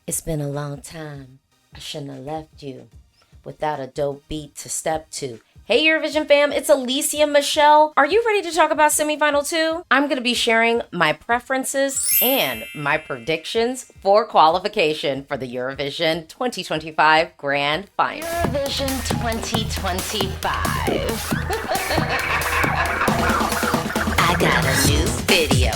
It's been a long time. I shouldn't have left you without a dope beat to step to. Hey Eurovision fam, it's Alesia Michelle. Are you ready to talk about semifinal 2? I'm going to be sharing my preferences and my predictions for qualification for the Eurovision 2025 Grand Final. Eurovision 2025. I got a new video.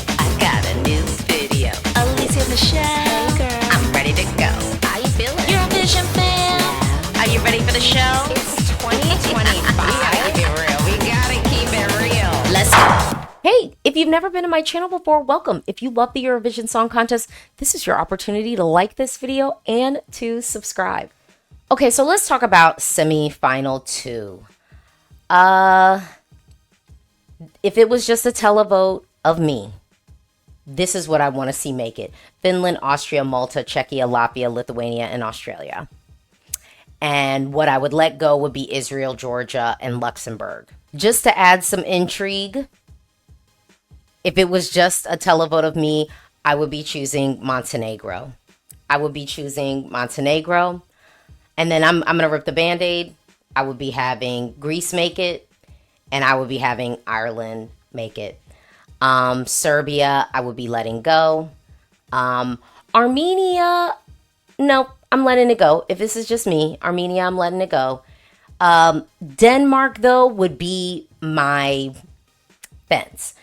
Alesia Michelle. Hey girl. I'm ready to go. How you feeling? Eurovision fam. Yeah. Are you ready for the show? It's 2025. We gotta keep it real. We gotta keep it real. Let's go. Hey, if you've never been to my channel before, welcome. If you love the Eurovision Song Contest, this is your opportunity to like this video and to subscribe. Okay, so let's talk about semi-final 2. If it was just a televote of me, this is what I want to see make it. Finland, Austria, Malta, Czechia, Latvia, Lithuania, and Australia. And what I would let go would be Israel, Georgia, and Luxembourg. Just to add some intrigue, if it was just a televote of me, I would be choosing Montenegro. And then I'm going to rip the Band-Aid. I would be having Greece make it. And I would be having Ireland make it. Serbia, I would be letting go. Armenia, no, I'm letting it go. If this is just me, Armenia, I'm letting it go. Denmark, though, would be my fence.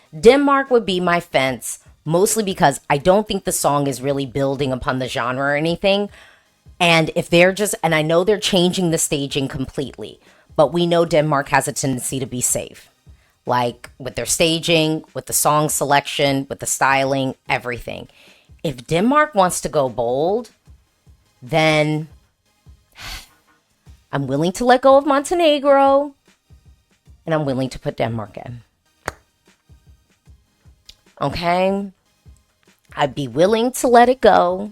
Mostly because I don't think the song is really building upon the genre or anything. And if they're just, and I know they're changing the staging completely, but we know Denmark has a tendency to be safe. Like with their staging, with the song selection, with the styling, everything. If Denmark wants to go bold, then I'm willing to let go of Montenegro and I'm willing to put Denmark in. Okay? I'd be willing to let it go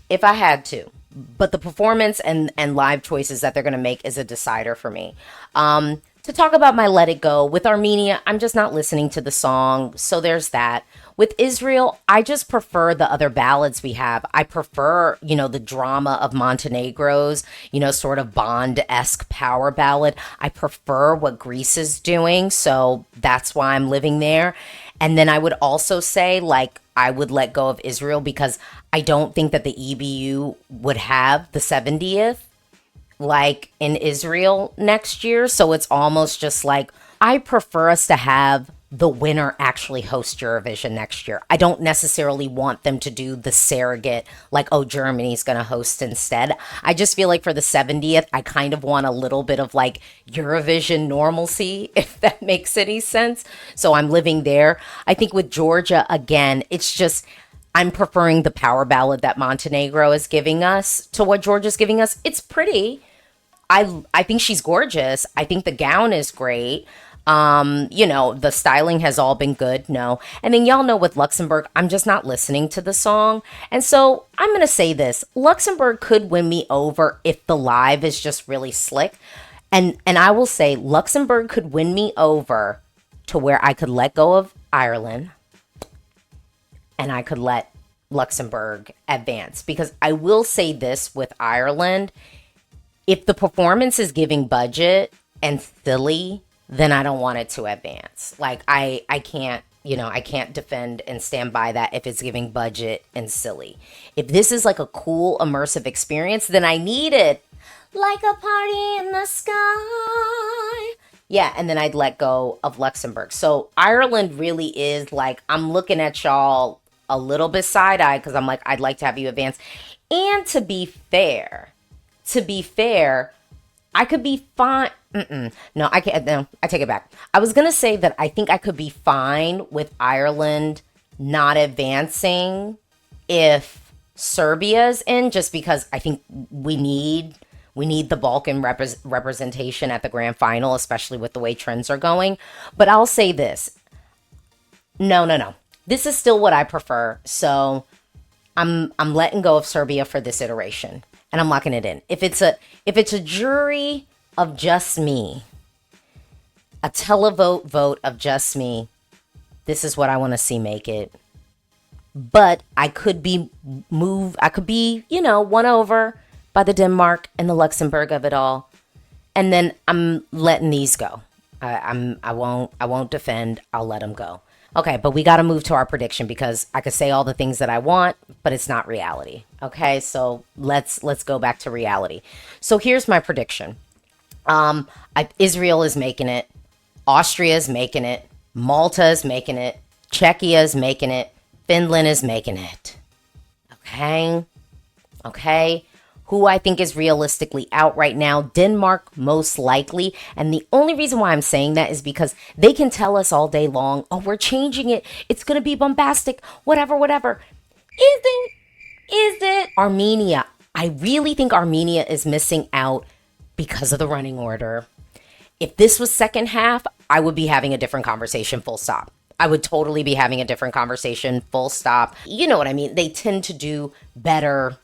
if I had to. But the performance and live choices that they're going to make is a decider for me. To talk about my let it go, with Armenia, I'm just not listening to the song, so there's that. With Israel, I just prefer the other ballads we have. I prefer, the drama of Montenegro's, sort of Bond-esque power ballad. I prefer what Greece is doing, so that's why I'm living there. And then I would also say, I would let go of Israel because I don't think that the EBU would have the 70th. In Israel next year. So it's almost just I prefer us to have the winner actually host Eurovision next year. I don't necessarily want them to do the surrogate, Germany's going to host instead. I just feel like for the 70th, I kind of want a little bit of Eurovision normalcy, if that makes any sense. So I'm living there. I think with Georgia, again, it's just, I'm preferring the power ballad that Montenegro is giving us to what Georgia's giving us. It's pretty. I think she's gorgeous. I think the gown is great. The styling has all been good. No. And then y'all know with Luxembourg, I'm just not listening to the song. And so I'm going to say this. Luxembourg could win me over if the live is just really slick. And I will say Luxembourg could win me over to where I could let go of Ireland and I could let Luxembourg advance. Because I will say this with Ireland, if the performance is giving budget and silly, then I don't want it to advance. I can't, I can't defend and stand by that if it's giving budget and silly. If this is a cool, immersive experience, then I need it. Like a party in the sky. Yeah, and then I'd let go of Luxembourg. So Ireland really is I'm looking at y'all a little bit side-eyed because I'm I'd like to have you advance. And to be fair, I could be fine. No, I can't. No, I take it back. I was going to say that I think I could be fine with Ireland not advancing if Serbia's in, just because I think we need the Balkan representation at the grand final, especially with the way trends are going. But I'll say this. No. This is still what I prefer. So I'm letting go of Serbia for this iteration. And I'm locking it in. If it's a jury of just me, a televote vote of just me, this is what I want to see make it. but I could be won over by the Denmark and the Luxembourg of it all. And then I'm letting these go. I won't defend. I'll let them go. Okay, but we got to move to our prediction because I could say all the things that I want, but it's not reality. Okay, so let's go back to reality. So here's my prediction. Israel is making it. Austria is making it. Malta is making it. Czechia is making it. Finland is making it. Okay. Who I think is realistically out right now, Denmark most likely. And the only reason why I'm saying that is because they can tell us all day long, oh, we're changing it. It's going to be bombastic, whatever. Is it? Armenia. I really think Armenia is missing out because of the running order. If this was second half, I would be having a different conversation, full stop. I would totally be having a different conversation, full stop. You know what I mean? They tend to do better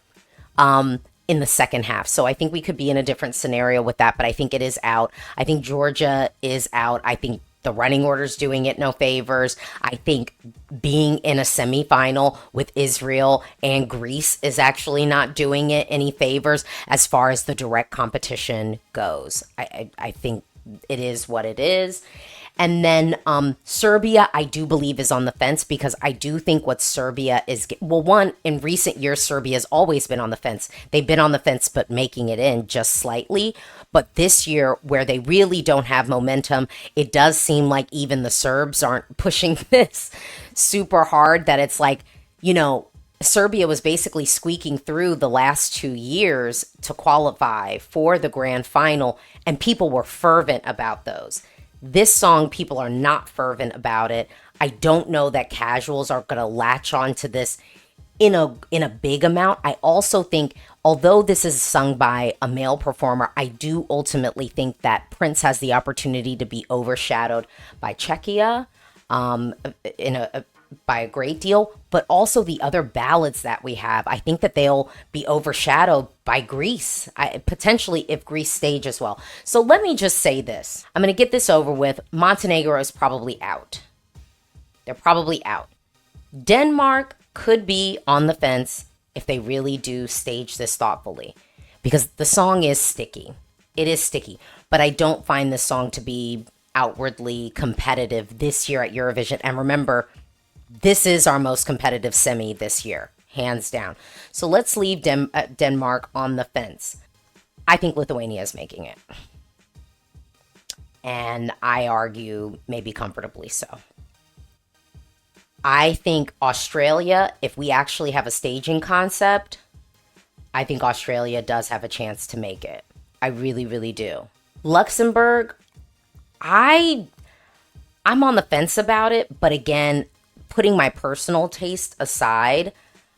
in the second half. So I think we could be in a different scenario with that, but I think it is out. I think Georgia is out. I think the running order's doing it no favors. I think being in a semifinal with Israel and Greece is actually not doing it any favors as far as the direct competition goes. I think it is what it is. And then Serbia, I do believe, is on the fence because I do think what Serbia is... Well, one, in recent years, Serbia has always been on the fence. They've been on the fence, but making it in just slightly. But this year, where they really don't have momentum, it does seem like even the Serbs aren't pushing this super hard, that it's like, Serbia was basically squeaking through the last 2 years to qualify for the grand final, and people were fervent about those. This song, people are not fervent about it. I don't know that casuals are going to latch on to this in a big amount. I also think, although this is sung by a male performer, I do ultimately think that Prince has the opportunity to be overshadowed by Czechia by a great deal, but also the other ballads that we have. I think that they'll be overshadowed by Greece, potentially if Greece stages well. So let me just say this. I'm going to get this over with. Montenegro is probably out. They're probably out. Denmark could be on the fence if they really do stage this thoughtfully, because the song is sticky. It is sticky, but I don't find this song to be outwardly competitive this year at Eurovision. And remember, this is our most competitive semi this year, hands down. So let's leave Denmark on the fence. I think Lithuania is making it. And I argue maybe comfortably so. I think Australia, if we actually have a staging concept, I think Australia does have a chance to make it. I really, really do. Luxembourg, I'm on the fence about it, but again, putting my personal taste aside,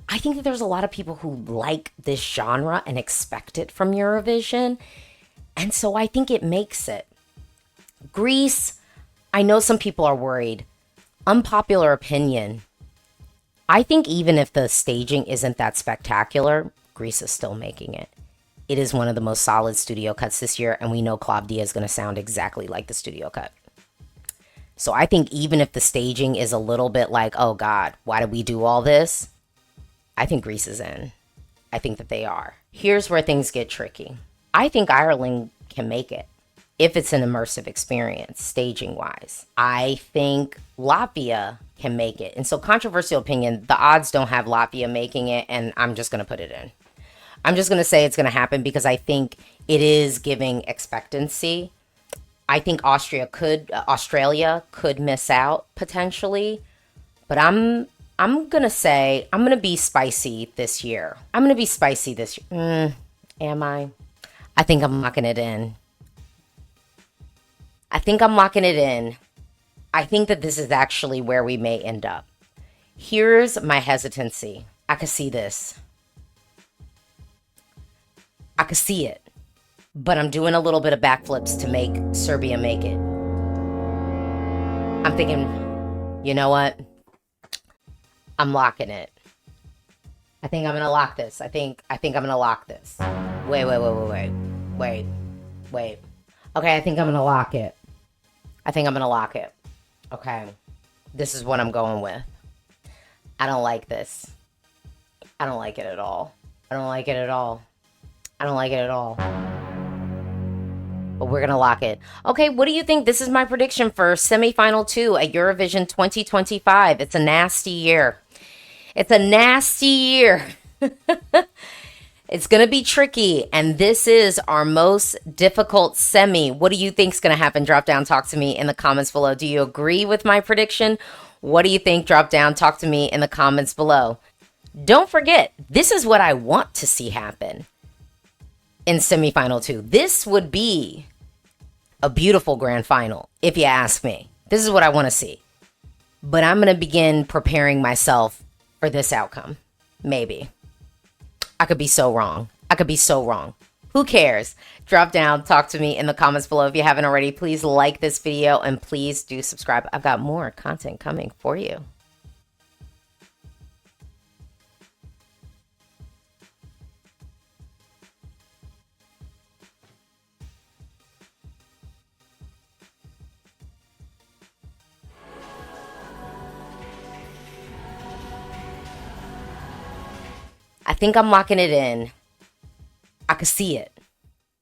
I think that there's a lot of people who like this genre and expect it from Eurovision. And so I think it makes it. Greece, I know some people are worried. Unpopular opinion. I think even if the staging isn't that spectacular, Greece is still making it. It is one of the most solid studio cuts this year, and we know Claudia is going to sound exactly like the studio cut. So I think even if the staging is a little bit like, oh God, why did we do all this? I think Greece is in. I think that they are. Here's where things get tricky. I think Ireland can make it if it's an immersive experience, staging wise. I think Latvia can make it. And so, controversial opinion, the odds don't have Latvia making it, and I'm just going to put it in. I'm just going to say it's going to happen because I think it is giving expectancy. I think Australia could miss out potentially, but I'm gonna be spicy this year. Am I? I think I'm locking it in. I think that this is actually where we may end up. Here's my hesitancy. I could see this. I could see it. But I'm doing a little bit of backflips to make Serbia make it. I'm thinking, you know what? I'm locking it. I think I'm gonna lock this. I think I'm gonna lock this. Wait. Okay, I think I'm gonna lock it. Okay. This is what I'm going with. I don't like this. I don't like it at all. I don't like it at all. I don't like it at all. But we're going to lock it. Okay, what do you think? This is my prediction for semifinal 2 at Eurovision 2025. It's a nasty year. It's a nasty year. It's going to be tricky, and this is our most difficult semi. What do you think is going to happen? Drop down, talk to me in the comments below. Do you agree with my prediction? What do you think? Drop down, talk to me in the comments below. Don't forget, this is what I want to see happen in semifinal 2. This would be a beautiful grand final, if you ask me. This is what I want to see. But I'm going to begin preparing myself for this outcome. Maybe. I could be so wrong. I could be so wrong. Who cares? Drop down, talk to me in the comments below. If you haven't already, please like this video and please do subscribe. I've got more content coming for you. I think I'm locking it in. I could see it.